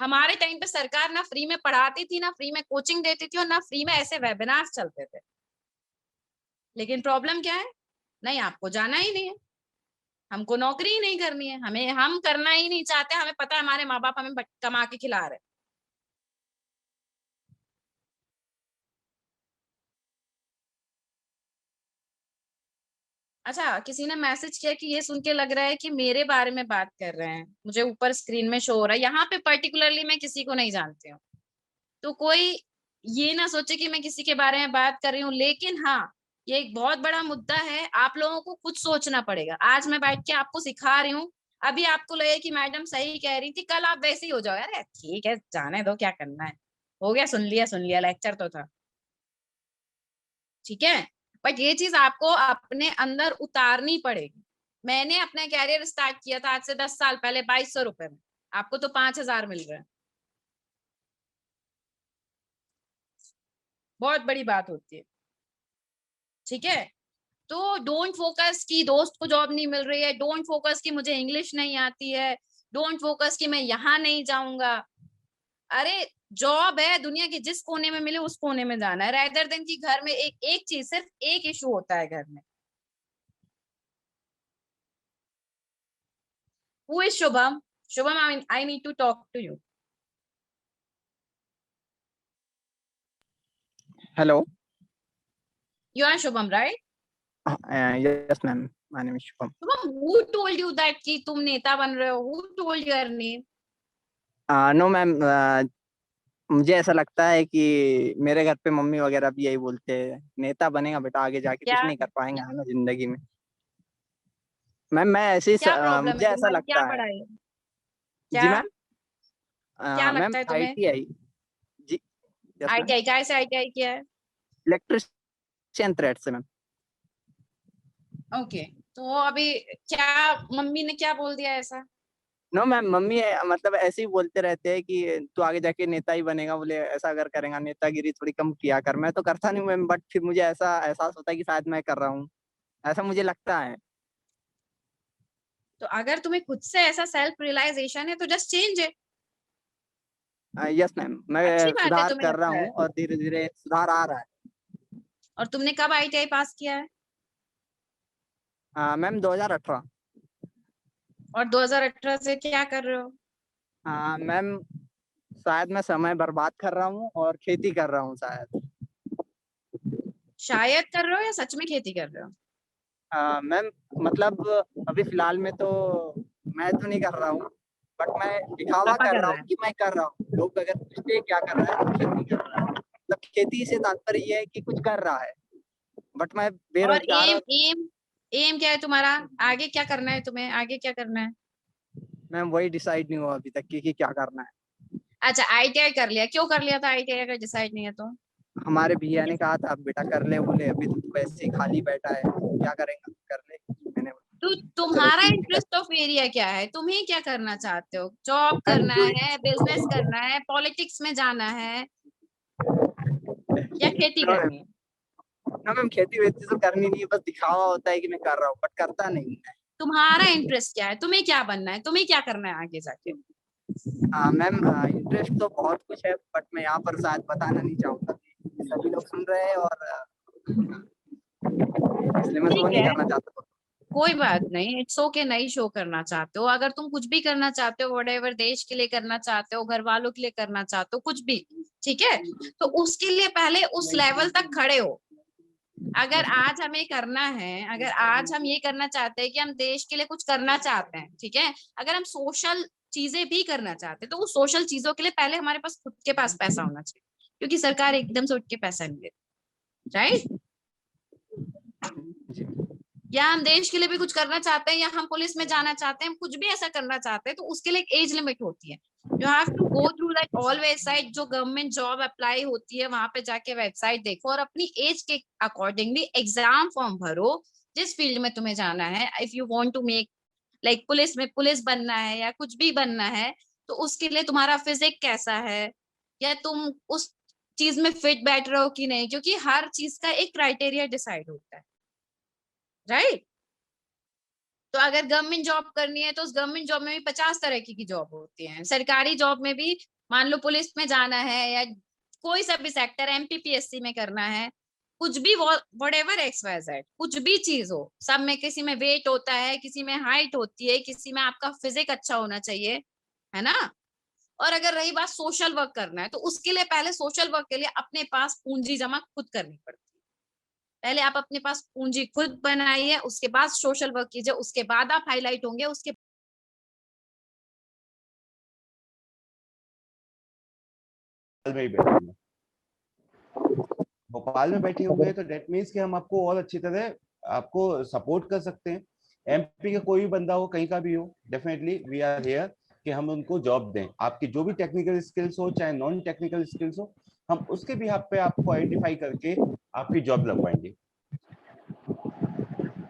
हमारे टाइम पे सरकार ना फ्री में पढ़ाती थी, ना फ्री में कोचिंग देती थी, और ना फ्री में ऐसे वेबिनार चलते थे। लेकिन प्रॉब्लम क्या है, नहीं आपको जाना ही नहीं है, हमको नौकरी ही नहीं करनी है, हमें हम करना ही नहीं चाहते, हमें पता है हमारे माँ बाप हमें कमा के खिला रहे। अच्छा, किसी ने मैसेज किया कि ये सुन के लग रहा है कि मेरे बारे में बात कर रहे हैं, मुझे ऊपर स्क्रीन में शो हो रहा है, यहाँ पे पर्टिकुलरली मैं किसी को नहीं जानती हूँ, तो कोई ये ना सोचे कि मैं किसी के बारे में बात कर रही हूँ। लेकिन हाँ, ये एक बहुत बड़ा मुद्दा है, आप लोगों को खुद सोचना पड़ेगा। आज मैं बैठ के आपको सिखा रही हूँ, अभी आपको लगे कि मैडम सही कह रही थी, कल आप वैसे ही हो जाओ, अरे ठीक है जाने दो, क्या करना है, हो गया, सुन लिया लेक्चर तो था, ठीक है। बट ये चीज आपको अपने अंदर उतारनी पड़ेगी। मैंने अपना कैरियर स्टार्ट किया था आज से 10 साल पहले 2200 रुपए में, आपको तो 5,000 मिल रहा है, बहुत बड़ी बात होती है, ठीक है। तो डोंट फोकस कि दोस्त को जॉब नहीं मिल रही है, डोंट फोकस कि मुझे इंग्लिश नहीं आती है, डोंट फोकस कि मैं यहाँ नहीं जाऊंगा। अरे जॉब है, दुनिया के जिस कोने में मिले उस कोने में जाना है, रेदर देन कि घर में एक एक चीज, सिर्फ एक इशू होता है घर में। Who is Shubham? Shubham, I need to talk to you. Hello. You are Shubham, right? Yes ma'am, my name is Shubham. Shubham, who told you that कि तुम नेता बन रहे हो? Who told your name? No ma'am, मुझे ऐसा लगता है कि मेरे घर पे मम्मी वगैरह भी यही बोलते हैं, नेता बनेगा बेटा, आगे जाके क्या कुछ नहीं कर पाएंगे हमें जिंदगी में। मैम मैं ऐसे ही क्या प्रॉब्लम है मुझे ऐसा तुम्हारी, क्या लगता है। पढ़ाई है? जी क्या मैम। क्या मैम लगता है तुम्हें? आईटीआई। जी। Yes ma'am. आईटीआई, क्या से आईटीआई किया है? इलेक्ट्रिशियन थ्रेड से मैम। ओके, तो अभी क्या मम्मी ने क्या बोल दिया ऐसा? नो मैम, मम्मी मतलब ऐसे ही बोलते रहते हैं कि तू आगे जाके नेता ही बनेगा, बोले ऐसा अगर करेगा नेतागिरी थोड़ी कम किया कर। मैं तो करता नहीं मैम, बट फिर मुझे ऐसा एहसास होता है कि शायद मैं कर रहा हूँ, ऐसा मुझे लगता है। तो अगर तुम्हें खुद से ऐसा सेल्फ रियलाइजेशन है तो जस्ट चेंज है। यस मैम, मैं अच्छी बात है सुधार तुम्हें कर रहा लगता हूँ है। और धीरे धीरे सुधार आ रहा है। और तुमने कब आईटीआई पास किया है? मैम 2018। और 2018 से क्या कर रहे हो? हाँ मैम, शायद मैं समय बर्बाद कर रहा हूँ और खेती कर रहा हूँ शायद। शायद कर रहे हो या सच में खेती कर रहे हो? मैम मतलब अभी फिलहाल में तो मैं तो नहीं कर रहा हूँ, बट मैं दिखावा पापा कर कर रहा रहा हूँ है। कि मैं कर रहा हूँ। लोग अगर पूछते हैं क्या कर रहा है, तो खेती कर रहा है। मतलब खेती से तात्पर्य ये है कि कुछ कर रहा है, बट मैं और बेरोजगार एम और एम एम क्या है तुम्हारा? आगे क्या करना है तुम्हें? आगे क्या करना है? मैम वही डिसाइड नहीं हुआ अभी तक कि क्या करना है। अच्छा, आईटीआई कर लिया। क्यों कर लिया था आईटीआई अगर डिसाइड नहीं है तो? हमारे भैया ने कहा था बेटा कर ले, बोले अभी तो वैसे ही खाली बैठा है, क्या करेगा, कर ले। मैंने तो चलो तुम्हारा ठीक है। इंटरेस्ट ऑफ एरिया क्या है? तुम्हें क्या करना चाहते हो? जॉब मैम करना जो है, बिजनेस करना है, पॉलिटिक्स में जाना है, या खेती करनी है? ना मैम, खेती वेती तो करनी नहीं है, बस दिखावा होता है कि मैं कर रहा हूँ, बट करता नहीं है। तुम्हारा इंटरेस्ट क्या है? तुम्हें क्या बनना है? तुम्हें क्या करना है आगे जाके? हाँ मैम, इंटरेस्ट तो बहुत कुछ है, बट मैं यहाँ पर शायद बताना नहीं चाहूंगा कि सभी लोग सुन रहे हैं, और इसलिए मैं शो ठीक नहीं है, करना चाहता। कोई बात नहीं। इट्स ओके, नहीं शो करना चाहते हो। अगर तुम कुछ भी करना चाहते हो, व्हाटएवर, देश के लिए करना चाहते हो, घर वालों के लिए करना चाहते हो, कुछ भी, ठीक है, तो उसके लिए पहले उस लेवल तक खड़े हो। अगर आज हमें करना है, अगर आज हम ये करना चाहते हैं कि हम देश के लिए कुछ करना चाहते हैं, ठीक है, अगर हम सोशल चीजें भी करना चाहते हैं, तो उस सोशल चीजों के लिए पहले हमारे पास खुद के पास पैसा होना चाहिए, क्योंकि सरकार एकदम से उठ के पैसा नहीं देती, राइट? या हम देश के लिए भी कुछ करना चाहते हैं, या हम पुलिस में जाना चाहते हैं, हम कुछ भी ऐसा करना चाहते हैं, तो उसके लिए एक एज लिमिट होती है। You have to go through that all website, जो गवर्नमेंट जॉब अप्लाई होती है, वहां पे जाके वेबसाइट देखो और अपनी एज के अकॉर्डिंगली एग्जाम फॉर्म भरो, जिस फील्ड में तुम्हें जाना है। If you want to make like police में पुलिस बनना है या कुछ भी बनना है, तो उसके लिए तुम्हारा फिजिक कैसा है, या तुम उस चीज में फिट बैठ रहे हो कि नहीं, क्योंकि हर चीज का एक क्राइटेरिया डिसाइड होता है, राइट? तो अगर गवर्नमेंट जॉब करनी है, तो उस गवर्नमेंट जॉब में भी 50 तरह की जॉब होती हैं। सरकारी जॉब में भी, मान लो पुलिस में जाना है या कोई सा भी सेक्टर, एमपीपीएससी में करना है, कुछ भी, व्हाटएवर एक्स वाई जेड, कुछ भी चीज हो, सब में किसी में वेट होता है, किसी में हाइट होती है, किसी में आपका फिजिक अच्छा होना चाहिए, है ना? और अगर रही बात सोशल वर्क करना है, तो उसके लिए पहले सोशल वर्क के लिए अपने पास पूंजी जमा खुद करनी पड़ती है। पहले आप अपने पास पूंजी खुद बनाइए, उसके बाद सोशल वर्क कीजिए, उसके बाद आप हाईलाइट होंगे। उसके में ही बैठे हैं, भोपाल में बैठे हुए हैं, तो डेट मीन्स कि हम आपको और अच्छी तरह आपको सपोर्ट कर सकते हैं। एमपी का कोई भी बंदा हो, कहीं का भी हो, डेफिनेटली वी आर हियर कि हम उनको जॉब दें। आपकी जो भी टेक्निकल स्किल्स हो, चाहे नॉन टेक्निकल स्किल्स हो, हम उसके बिहाफ पे आपको आइडेंटिफाई करके आपकी जॉब लगवाएंगे।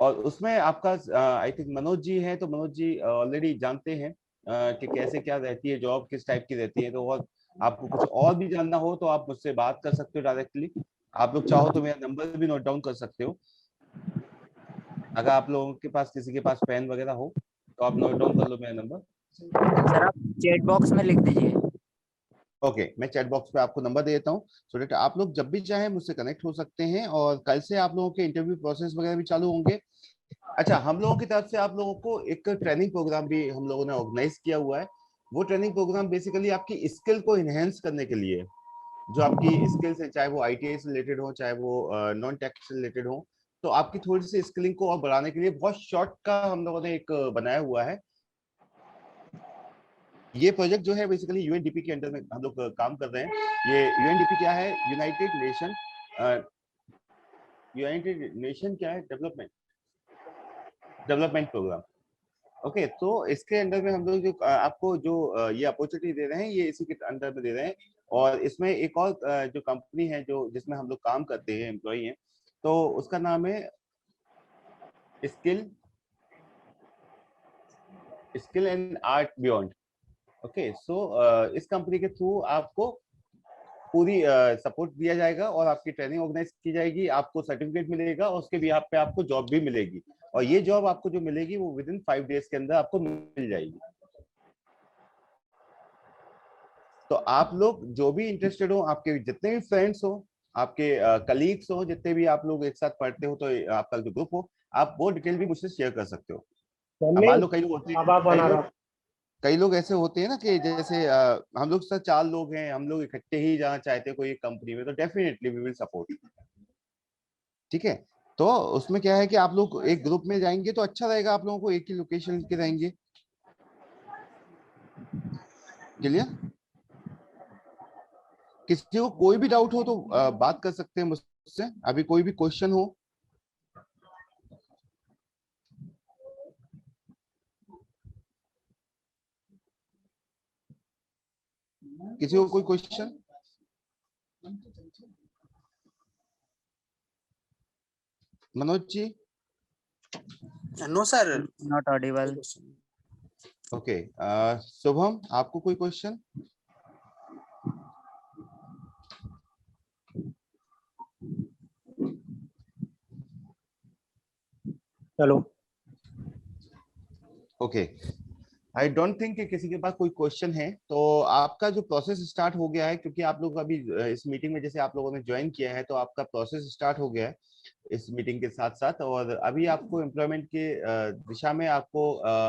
और उसमें आपका आई थिंक मनोज जी हैं, तो मनोज जी ऑलरेडी जानते हैं कि कैसे क्या रहती है जॉब, किस टाइप की रहती है। तो और आपको कुछ और भी जानना हो तो आप मुझसे बात कर सकते हो डायरेक्टली। आप लोग चाहो तो मेरा नंबर भी नोट डाउन कर सकते हो। अगर आप लोगों के पास किसी के पास पेन वगैरह हो तो आप नोट डाउन कर लो मेरा नंबर। सर आप चैट बॉक्स में लिख दीजिए। ओके, मैं चैट बॉक्स पे आपको नंबर दे देता हूँ, सो दैट आप लोग जब भी चाहें मुझसे कनेक्ट हो सकते हैं। और कल से आप लोगों के इंटरव्यू प्रोसेस वगैरह भी चालू होंगे। अच्छा, हम लोगों की तरफ से आप लोगों को एक ट्रेनिंग प्रोग्राम भी हम लोगों ने ऑर्गेनाइज किया हुआ है। वो ट्रेनिंग प्रोग्राम बेसिकली आपकी स्किल को इनहेंस करने के लिए, जो आपकी स्किल्स है, चाहे वो आईटीआई से रिलेटेड हो, चाहे वो नॉन टेक से रिलेटेड हो, तो आपकी थोड़ी सी स्किलिंग को और बढ़ाने के लिए बहुत शॉर्ट का हम लोगों ने एक बनाया हुआ है। ये प्रोजेक्ट जो है बेसिकली यूएनडीपी के अंडर में हम लोग काम कर रहे हैं। ये यूएनडीपी क्या है? यूनाइटेड नेशन क्या है? Development programme. ओके, तो इसके अंडर में हम लोग जो आपको जो ये अपॉर्चुनिटी दे रहे हैं, ये इसी के अंडर में दे रहे हैं। और इसमें एक और जो कंपनी है जो जिसमें हम लोग काम करते हैं, एम्प्लॉई हैं, तो उसका नाम है skill and art beyond. Okay, so इस कंपनी के थ्रू आपको पूरी सपोर्ट दिया जाएगा और आपकी ट्रेनिंग ऑर्गेनाइज की जाएगी, आपको सर्टिफिकेट मिलेगा और उसके बिहाफ पे आपको जॉब भी मिलेगी। और ये जॉब आपको जो मिलेगी वो विद इन 5 डेज के अंदर आपको मिल जाएगी। तो आप लोग जो भी इंटरेस्टेड हो, आपके जितने भी फ्रेंड्स हो, आपके कलीग्स हो, जितने भी आप लोग एक साथ पढ़ते हो, तो आपका जो ग्रुप हो, आप वो डिटेल भी मुझसे शेयर कर सकते हो। अब मान लो कई लोग ऐसे होते हैं ना कि जैसे हम लोग सर 4 लोग हैं, हम लोग इकट्ठे ही जाना चाहते हैं कोई एक कंपनी में, तो डेफिनेटली वी विल सपोर्ट। ठीक है, तो उसमें क्या है कि आप लोग एक ग्रुप में जाएंगे तो अच्छा रहेगा, आप लोगों को एक ही लोकेशन के रहेंगे। क्लियर? किसी को कोई भी डाउट हो तो बात कर सकते हैं मुझसे, अभी कोई भी क्वेश्चन हो। किसी को कोई question? Manoj ji? No sir, not audible. Okay, Shubham आपको कोई question? Hello. Okay, I don't think कि किसी के पास कोई क्वेश्चन है। तो आपका जो प्रोसेस स्टार्ट हो गया है, क्योंकि आप लोग अभी इस मीटिंग में जैसे आप लोगों ने ज्वाइन किया है, तो आपका प्रोसेस स्टार्ट हो गया है इस मीटिंग के साथ साथ। और अभी आपको एम्प्लॉयमेंट के दिशा में आपको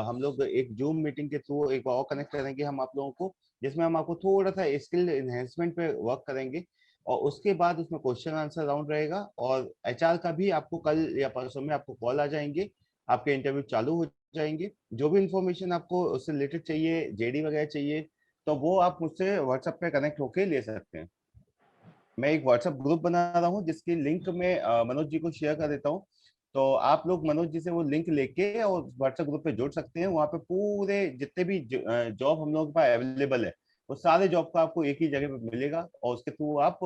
हम लोग एक जूम मीटिंग के थ्रू एक बार और कनेक्ट करेंगे हम आप लोगों को, जिसमें हम आपको थोड़ा सा स्किल एनहेंसमेंट पे वर्क करेंगे। और उसके बाद उसमें क्वेश्चन आंसर राउंड रहेगा, और एचआर का भी आपको कल या परसों में आपको कॉल आ जाएंगे, आपके इंटरव्यू चालू हो जाएंगे। जो भी इंफॉर्मेशन आपको उससे रिलेटेड चाहिए, जेडी वगैरह चाहिए, तो वो आप मुझसे व्हाट्सएप पे कनेक्ट होके ले सकते हैं। मैं एक व्हाट्सएप ग्रुप बना रहा हूँ जिसकी लिंक मैं मनोज जी को शेयर कर देता हूँ। तो आप लोग मनोज जी से वो लिंक लेके और व्हाट्सएप ग्रुप पे जुड़ सकते हैं। वहाँ पे पूरे जितने भी जॉब हम लोगों के पास अवेलेबल है, वो सारे जॉब का आपको एक ही जगह पे मिलेगा। और उसके थ्रू आप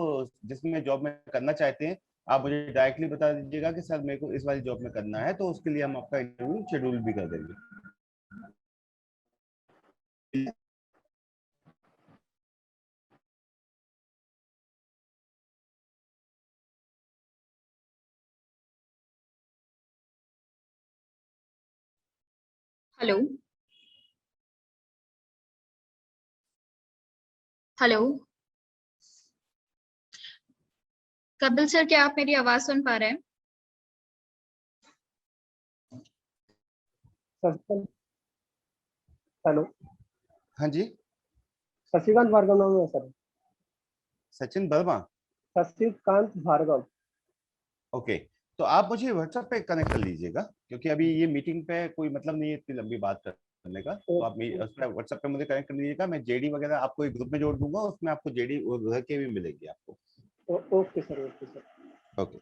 जिसमें जॉब में करना चाहते हैं, आप मुझे डायरेक्टली बता दीजिएगा कि सर मेरे को इस वाली जॉब में करना है, तो उसके लिए हम आपका इंटरव्यू शेड्यूल भी कर देंगे। हेलो हेलो कपिल सर, क्या आप मेरी आवाज सुन पा रहे हैं? हेलो। हाँ जी, शशिकांत भार्गव नाम है सर। सचिन वर्मा। शशिकांत भार्गव। ओके, तो आप मुझे व्हाट्सएप पे कनेक्ट कर लीजिएगा, क्योंकि अभी ये मीटिंग पे कोई मतलब नहीं है इतनी लंबी बात करने का। तो आप उस पर व्हाट्सएप पे मुझे कनेक्ट कर लीजिएगा। मैं जेडी वगैरह आपको एक ग्रुप में जोड़ दूंगा, उसमें आपको जेडी उधर के भी मिलेगी आपको। Okay sir, okay sir. Okay,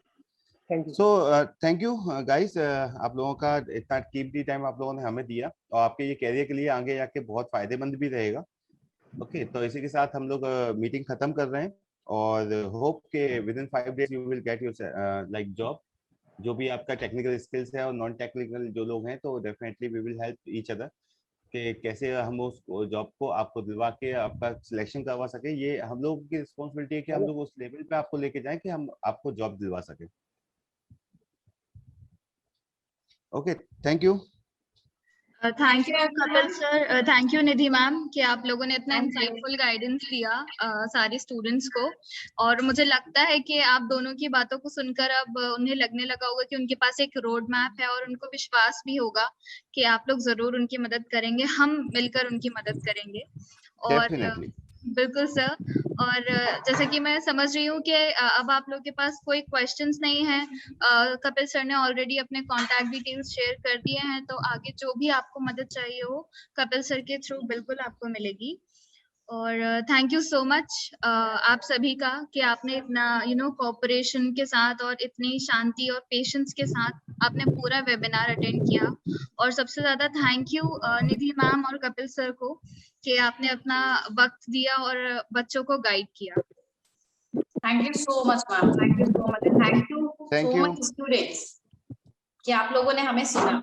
thank you. So thank you guys, आप लोगों का इतना कीमती टाइम आप लोगों ने हमें दिया, और आपके ये कैरियर के लिए आगे जाके बहुत फायदेमंद भी रहेगा। ओके, तो इसी के साथ हम लोग मीटिंग खत्म कर रहे हैं, और होप के with in 5 days you will get your like job. जो भी आपका टेक्निकल स्किल्स है और नॉन टेक्निकल जो लोग हैं, तो definitely we will help each other कि कैसे हम उस जॉब को आपको दिलवा के आपका सिलेक्शन करवा सके। ये हम लोगों की रिस्पॉन्सिबिलिटी है कि हम लोग उस लेवल पे आपको लेके जाएं कि हम आपको जॉब दिलवा सके। Okay, thank you. Thank you Kapil sir, thank you Nidhi ma'am कि आप लोगों ने इतना इंसाइटफुल गाइडेंस दिया सारे स्टूडेंट्स को। और मुझे लगता है कि आप दोनों की बातों को सुनकर अब उन्हें लगने लगा होगा कि उनके पास एक रोड मैप है, और उनको विश्वास भी होगा कि आप लोग जरूर उनकी मदद करेंगे, हम मिलकर उनकी मदद करेंगे। और डेफिनेटली बिल्कुल सर। और जैसे कि मैं समझ रही हूँ कि अब आप लोग के पास कोई क्वेश्चंस नहीं है। कपिल सर ने ऑलरेडी अपने कांटेक्ट डिटेल्स शेयर कर दिए हैं, तो आगे जो भी आपको मदद चाहिए हो कपिल सर के थ्रू बिल्कुल आपको मिलेगी। और थैंक यू सो मच आप सभी का कि आपने इतना कोऑपरेशन के साथ और इतनी शांति और पेशेंस के साथ आपने पूरा वेबिनार अटेंड किया। और सबसे ज्यादा थैंक यू निधि मैम और कपिल सर को कि आपने अपना वक्त दिया और बच्चों को गाइड किया। Thank you so much ma'am, thank you so much, thank you Thank so you. Much students कि आप लोगों ने हमें सुना।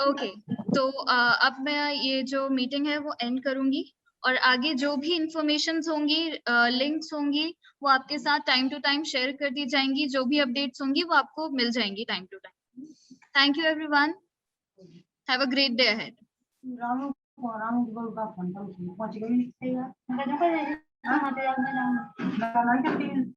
ओके, तो अब मैं ये जो मीटिंग है वो एंड करूंगी, और आगे जो भी इंफॉर्मेशंस होंगी, लिंक्स होंगी, वो आपके साथ टाइम टू टाइम शेयर कर दी जाएंगी। जो भी अपडेट्स होंगी वो आपको मिल जाएंगी time to time. Thank you everyone, have a great day ahead. हाँ,